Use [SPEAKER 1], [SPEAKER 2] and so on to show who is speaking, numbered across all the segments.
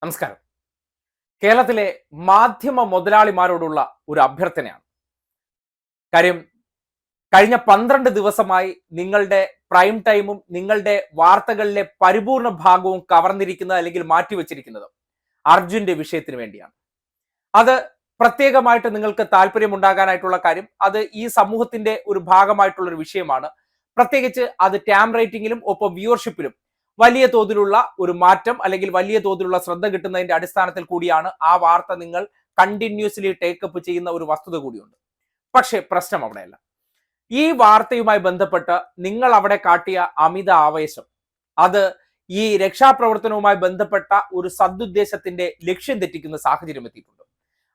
[SPEAKER 1] നമസ്കാരം. കേരളത്തിലെ മാധ്യമ മുതലാളിമാരോടുള്ള ഒരു അഭ്യർത്ഥനയാണ്. കാര്യം കഴിഞ്ഞ 12 ദിവസമായി നിങ്ങളുടെ പ്രൈം ടൈമും നിങ്ങളുടെ വാർത്തകളിലെ പരിപൂർണ ഭാഗവും കവർന്നിരിക്കുന്നത് അല്ലെങ്കിൽ മാറ്റിവെച്ചിരിക്കുന്നത് അർജുന്റെ വിഷയത്തിന് വേണ്ടിയാണ്. അത് പ്രത്യേകമായിട്ട് നിങ്ങൾക്ക് താല്പര്യമുണ്ടാകാനായിട്ടുള്ള കാര്യം അത് ഈ സമൂഹത്തിന്റെ ഒരു ഭാഗമായിട്ടുള്ള ഒരു വിഷയമാണ്. പ്രത്യേകിച്ച് അത് ടാം റേറ്റിംഗിലും ഒപ്പം വ്യൂവർഷിപ്പിലും വലിയ തോതിലുള്ള ഒരു മാറ്റം അല്ലെങ്കിൽ വലിയ തോതിലുള്ള ശ്രദ്ധ കിട്ടുന്നതിന്റെ അടിസ്ഥാനത്തിൽ കൂടിയാണ് ആ വാർത്ത നിങ്ങൾ കണ്ടിന്യൂസ്ലി ടേക്കപ്പ് ചെയ്യുന്ന ഒരു വസ്തുത കൂടിയുണ്ട്. പക്ഷേ പ്രശ്നം അവിടെയല്ല. ഈ വാർത്തയുമായി ബന്ധപ്പെട്ട് നിങ്ങൾ അവിടെ കാട്ടിയ അമിത ആവേശം അത് ഈ രക്ഷാപ്രവർത്തനവുമായി ബന്ധപ്പെട്ട ഒരു സദുദ്ദേശത്തിന്റെ ലക്ഷ്യം തെറ്റിക്കുന്ന സാഹചര്യം എത്തിയിട്ടുണ്ട്.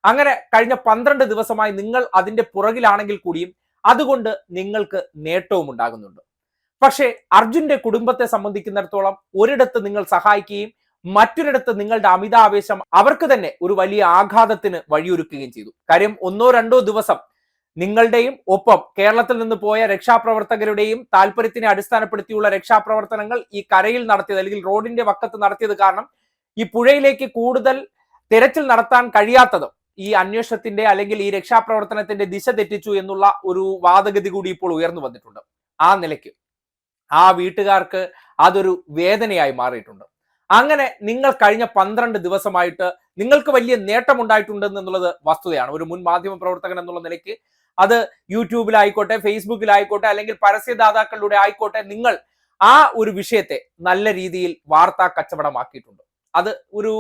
[SPEAKER 1] അങ്ങനെ കഴിഞ്ഞ 12 ദിവസമായി നിങ്ങൾ അതിന്റെ പുറകിലാണെങ്കിൽ കൂടിയും അതുകൊണ്ട് നിങ്ങൾക്ക് നേട്ടവും ഉണ്ടാകുന്നുണ്ട്. പക്ഷേ അർജുന്റെ കുടുംബത്തെ സംബന്ധിക്കുന്നിടത്തോളം ഒരിടത്ത് നിങ്ങൾ സഹായിക്കുകയും മറ്റൊരിടത്ത് നിങ്ങളുടെ അമിതാവേശം അവർക്ക് തന്നെ ഒരു വലിയ ആഘാതത്തിന് വഴിയൊരുക്കുകയും ചെയ്തു. കാര്യം 1-2 ദിവസം നിങ്ങളുടെയും ഒപ്പം കേരളത്തിൽ നിന്ന് പോയ രക്ഷാപ്രവർത്തകരുടെയും താല്പര്യത്തിനെ അടിസ്ഥാനപ്പെടുത്തിയുള്ള രക്ഷാപ്രവർത്തനങ്ങൾ ഈ കരയിൽ നടത്തിയത് അല്ലെങ്കിൽ റോഡിന്റെ വക്കത്ത് നടത്തിയത് കാരണം ഈ പുഴയിലേക്ക് കൂടുതൽ തിരച്ചിൽ നടത്താൻ കഴിയാത്തതും ഈ അന്വേഷണത്തിന്റെ അല്ലെങ്കിൽ ഈ രക്ഷാപ്രവർത്തനത്തിന്റെ ദിശ തെറ്റിച്ചു എന്നുള്ള ഒരു വാദഗതി കൂടി ഇപ്പോൾ ഉയർന്നു വന്നിട്ടുണ്ട്. ആ നിലയ്ക്ക് ആ വീട്ടുകാർക്ക് അതൊരു വേദനയായി മാറിയിട്ടുണ്ട്. അങ്ങനെ നിങ്ങൾ കഴിഞ്ഞ 12 ദിവസമായിട്ട് നിങ്ങൾക്ക് വലിയ നേട്ടമുണ്ടായിട്ടുണ്ട് എന്നുള്ളത് വസ്തുതയാണ്. ഒരു മുൻ മാധ്യമ പ്രവർത്തകൻ എന്നുള്ള നിലയ്ക്ക് അത് യൂട്യൂബിലായിക്കോട്ടെ, ഫേസ്ബുക്കിലായിക്കോട്ടെ, അല്ലെങ്കിൽ പരസ്യദാതാക്കളിലൂടെ ആയിക്കോട്ടെ, നിങ്ങൾ ആ ഒരു വിഷയത്തെ നല്ല രീതിയിൽ വാർത്താ കച്ചവടമാക്കിയിട്ടുണ്ട്. അത് ഒരു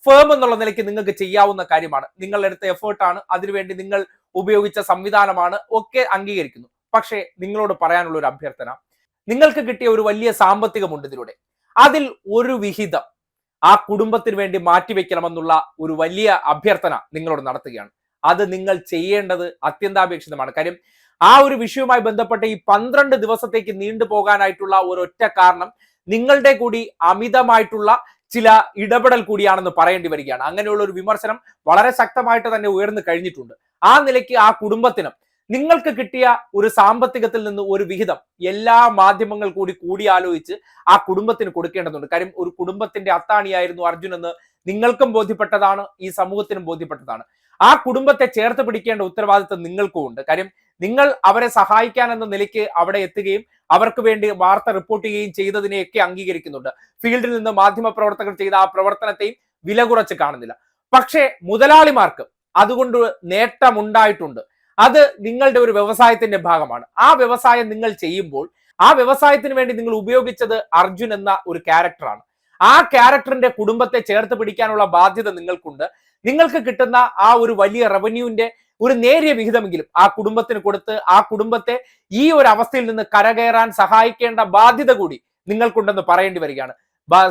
[SPEAKER 1] ഫേം എന്നുള്ള നിലയ്ക്ക് നിങ്ങൾക്ക് ചെയ്യാവുന്ന കാര്യമാണ്. നിങ്ങളെടുത്ത എഫേർട്ടാണ്, അതിനുവേണ്ടി നിങ്ങൾ ഉപയോഗിച്ച സംവിധാനമാണ്, ഒക്കെ അംഗീകരിക്കുന്നു. പക്ഷേ നിങ്ങളോട് പറയാനുള്ള ഒരു അഭ്യർത്ഥന, നിങ്ങൾക്ക് കിട്ടിയ ഒരു വലിയ സാമ്പത്തികമുണ്ട് ഇതിലൂടെ, അതിൽ ഒരു വിഹിതം ആ കുടുംബത്തിന് വേണ്ടി മാറ്റിവെക്കണമെന്നുള്ള ഒരു വലിയ അഭ്യർത്ഥന നിങ്ങളോട് നടത്തുകയാണ്. അത് നിങ്ങൾ ചെയ്യേണ്ടത് അത്യന്താപേക്ഷിതമാണ്. കാര്യം ആ ഒരു വിഷയവുമായി ബന്ധപ്പെട്ട് ഈ 12 ദിവസത്തേക്ക് നീണ്ടുപോകാനായിട്ടുള്ള ഒരൊറ്റ കാരണം നിങ്ങളുടെ കൂടി അമിതമായിട്ടുള്ള ചില ഇടപെടൽ കൂടിയാണെന്ന് പറയേണ്ടി വരികയാണ്. അങ്ങനെയുള്ള ഒരു വിമർശനം വളരെ ശക്തമായിട്ട് തന്നെ ഉയർന്നു കഴിഞ്ഞിട്ടുണ്ട്. ആ നിലയ്ക്ക് ആ കുടുംബത്തിനും നിങ്ങൾക്ക് കിട്ടിയ ഒരു സാമ്പത്തികത്തിൽ നിന്ന് ഒരു വിഹിതം എല്ലാ മാധ്യമങ്ങൾ കൂടിയാലോചിച്ച് ആ കുടുംബത്തിന് കൊടുക്കേണ്ടതുണ്ട്. കാര്യം ഒരു കുടുംബത്തിന്റെ അത്താണിയായിരുന്നു അർജുൻ എന്ന് നിങ്ങൾക്കും ബോധ്യപ്പെട്ടതാണ്, ഈ സമൂഹത്തിനും ബോധ്യപ്പെട്ടതാണ്. ആ കുടുംബത്തെ ചേർത്ത് പിടിക്കേണ്ട ഉത്തരവാദിത്വം നിങ്ങൾക്കും ഉണ്ട്. കാര്യം നിങ്ങൾ അവരെ സഹായിക്കാൻ എന്ന നിലയ്ക്ക് അവിടെ എത്തുകയും അവർക്ക് വേണ്ടി വാർത്ത റിപ്പോർട്ട് ചെയ്യുകയും ചെയ്തതിനെയൊക്കെ അംഗീകരിക്കുന്നുണ്ട്. ഫീൽഡിൽ നിന്ന് മാധ്യമ പ്രവർത്തകർ ചെയ്ത ആ പ്രവർത്തനത്തെയും വില കുറച്ച് കാണുന്നില്ല. പക്ഷേ മുതലാളിമാർക്ക് അതുകൊണ്ട് നേട്ടമുണ്ടായിട്ടുണ്ട്. അത് നിങ്ങളുടെ ഒരു വ്യവസായത്തിന്റെ ഭാഗമാണ്. ആ വ്യവസായം നിങ്ങൾ ചെയ്യുമ്പോൾ ആ വ്യവസായത്തിന് വേണ്ടി നിങ്ങൾ ഉപയോഗിച്ചത് അർജുൻ എന്ന ഒരു ക്യാരക്ടറാണ്. ആ ക്യാരക്ടറിന്റെ കുടുംബത്തെ ചേർത്ത് പിടിക്കാനുള്ള ബാധ്യത നിങ്ങൾക്കുണ്ട്. നിങ്ങൾക്ക് കിട്ടുന്ന ആ ഒരു വലിയ റവന്യൂവിന്റെ ഒരു നേരിയ വിഹിതമെങ്കിലും ആ കുടുംബത്തിന് കൊടുത്ത് ആ കുടുംബത്തെ ഈ ഒരു അവസ്ഥയിൽ നിന്ന് കരകയറാൻ സഹായിക്കേണ്ട ബാധ്യത കൂടി നിങ്ങൾക്കുണ്ടെന്ന് പറയേണ്ടി വരികയാണ്.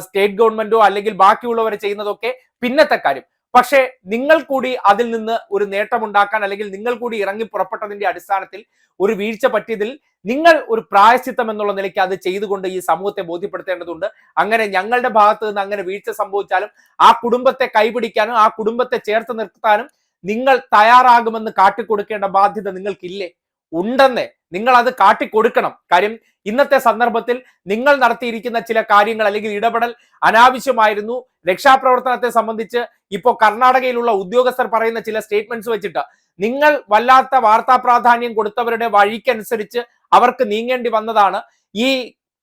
[SPEAKER 1] സ്റ്റേറ്റ് ഗവൺമെന്റോ അല്ലെങ്കിൽ ബാക്കിയുള്ളവർ ചെയ്യുന്നതൊക്കെ പിന്നത്തെ കാര്യം. പക്ഷേ നിങ്ങൾ കൂടി അതിൽ നിന്ന് ഒരു നേട്ടമുണ്ടാക്കാൻ അല്ലെങ്കിൽ നിങ്ങൾ കൂടി ഇറങ്ങി പുറപ്പെട്ടതിന്റെ അടിസ്ഥാനത്തിൽ ഒരു വീഴ്ച പറ്റിയതിൽ നിങ്ങൾ ഒരു പ്രായശ്ചിത്തം എന്നുള്ള നിലയ്ക്ക് അത് ചെയ്തുകൊണ്ട് ഈ സമൂഹത്തെ ബോധ്യപ്പെടുത്തേണ്ടതുണ്ട്. അങ്ങനെ ഞങ്ങളുടെ ഭാഗത്ത് നിന്ന് അങ്ങനെ വീഴ്ച സംഭവിച്ചാലും ആ കുടുംബത്തെ കൈപിടിക്കാനും ആ കുടുംബത്തെ ചേർത്ത് നിർത്താനും നിങ്ങൾ തയ്യാറാകുമെന്ന് കാട്ടിക്കൊടുക്കേണ്ട ബാധ്യത നിങ്ങൾക്കില്ലേ? ഉണ്ടെന്നേ, നിങ്ങൾ അത് കാട്ടിക്കൊടുക്കണം. കാര്യം ഇന്നത്തെ സന്ദർഭത്തിൽ നിങ്ങൾ നടത്തിയിരിക്കുന്ന ചില കാര്യങ്ങൾ അല്ലെങ്കിൽ ഇടപെടൽ അനാവശ്യമായിരുന്നു. രക്ഷാപ്രവർത്തനത്തെ സംബന്ധിച്ച് ഇപ്പോൾ കർണാടകയിലുള്ള ഉദ്യോഗസ്ഥർ പറയുന്ന ചില സ്റ്റേറ്റ്മെന്റ്സ് വെച്ചിട്ട് നിങ്ങൾ വല്ലാത്ത വാർത്താ പ്രാധാന്യം കൊടുത്തവരുടെ വഴിക്കനുസരിച്ച് അവർക്ക് നീങ്ങേണ്ടി വന്നതാണ് ഈ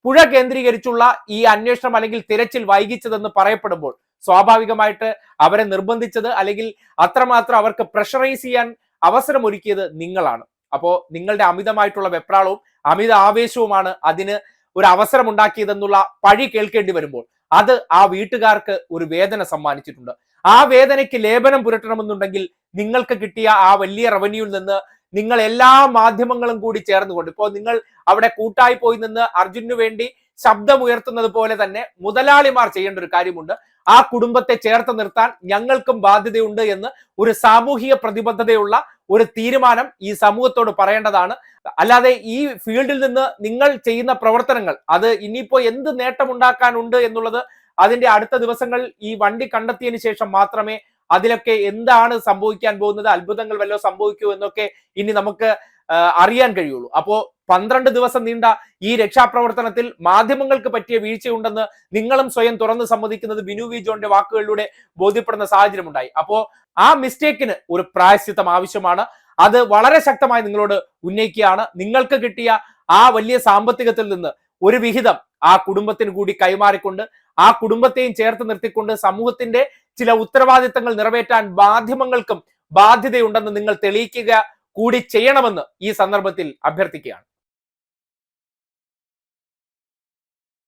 [SPEAKER 1] പുഴ കേന്ദ്രീകരിച്ചുള്ള ഈ അന്വേഷണം അല്ലെങ്കിൽ തിരച്ചിൽ വൈകിച്ചതെന്ന് പറയപ്പെടുമ്പോൾ സ്വാഭാവികമായിട്ട് അവരെ നിർബന്ധിച്ചത് അല്ലെങ്കിൽ അത്രമാത്രം അവർക്ക് പ്രഷറൈസ് ചെയ്യാൻ അവസരമൊരുക്കിയത് നിങ്ങളാണ്. അപ്പോ നിങ്ങളുടെ അമിതമായിട്ടുള്ള വെപ്രാളവും അമിത ആവേശവുമാണ് അതിന് ഒരു അവസരം ഉണ്ടാക്കിയതെന്നുള്ള പഴി കേൾക്കേണ്ടി വരുമ്പോൾ അത് ആ വീട്ടുകാർക്ക് ഒരു വേദന സമ്മാനിച്ചിട്ടുണ്ട്. ആ വേദനയ്ക്ക് ലേപനം പുരട്ടണമെന്നുണ്ടെങ്കിൽ നിങ്ങൾക്ക് കിട്ടിയ ആ വലിയ റവന്യൂവിൽ നിന്ന് നിങ്ങൾ എല്ലാ മാധ്യമങ്ങളും കൂടി ചേർന്നുകൊണ്ട്, ഇപ്പോൾ നിങ്ങൾ അവിടെ കൂട്ടായി പോയി നിന്ന് അർജുനു വേണ്ടി ശബ്ദമുയർത്തുന്നത് പോലെ തന്നെ മുതലാളിമാർ ചെയ്യേണ്ട ഒരു കാര്യമുണ്ട്. ആ കുടുംബത്തെ ചേർത്ത് നിർത്താൻ ഞങ്ങൾക്കും ബാധ്യതയുണ്ട് എന്ന് ഒരു സാമൂഹിക പ്രതിബദ്ധതയുള്ള ഒരു തീരുമാനം ഈ സമൂഹത്തോട് പറയേണ്ടതാണ്. അല്ലാതെ ഈ ഫീൽഡിൽ നിന്ന് നിങ്ങൾ ചെയ്യുന്ന പ്രവർത്തനങ്ങൾ അത് ഇനിയിപ്പോ എന്ത് നേട്ടമുണ്ടാക്കാനുണ്ട് എന്നുള്ളത് അതിന്റെ അടുത്ത ദിവസങ്ങൾ ഈ വണ്ടി കണ്ടെത്തിയതിനു ശേഷം മാത്രമേ അതിലൊക്കെ എന്താണ് സംഭവിക്കാൻ പോകുന്നത്, അത്ഭുതങ്ങൾ വല്ലതും സംഭവിക്കുമോ എന്നൊക്കെ ഇനി നമുക്ക് അറിയാൻ കഴിയുള്ളൂ. അപ്പോ 12 ദിവസം നീണ്ട ഈ രക്ഷാപ്രവർത്തനത്തിൽ മാധ്യമങ്ങൾക്ക് പറ്റിയ വീഴ്ചയുണ്ടെന്ന് നിങ്ങളും സ്വയം തുറന്ന് സമ്മതിക്കുന്നത് ബിനു വി ജോണിന്റെ വാക്കുകളിലൂടെ ബോധ്യപ്പെടുന്ന സാഹചര്യമുണ്ടായി. അപ്പോ ആ മിസ്റ്റേക്കിന് ഒരു പ്രായശ്ചിത്തം ആവശ്യമാണ്. അത് വളരെ ശക്തമായി നിങ്ങളോട് ഉന്നയിക്കുകയാണ്. നിങ്ങൾക്ക് കിട്ടിയ ആ വലിയ സാമ്പത്തികത്തിൽ നിന്ന് ഒരു വിഹിതം ആ കുടുംബത്തിന് കൂടി കൈമാറിക്കൊണ്ട് ആ കുടുംബത്തെയും ചേർത്ത് നിർത്തിക്കൊണ്ട് സമൂഹത്തിന്റെ ചില ഉത്തരവാദിത്തങ്ങൾ നിറവേറ്റാൻ മാധ്യമങ്ങൾക്കും ബാധ്യതയുണ്ടെന്ന് നിങ്ങൾ തെളിയിക്കുക കൂടി ചെയ്യണമെന്ന് ഈ സന്ദർഭത്തിൽ അഭ്യർത്ഥിക്കുകയാണ്.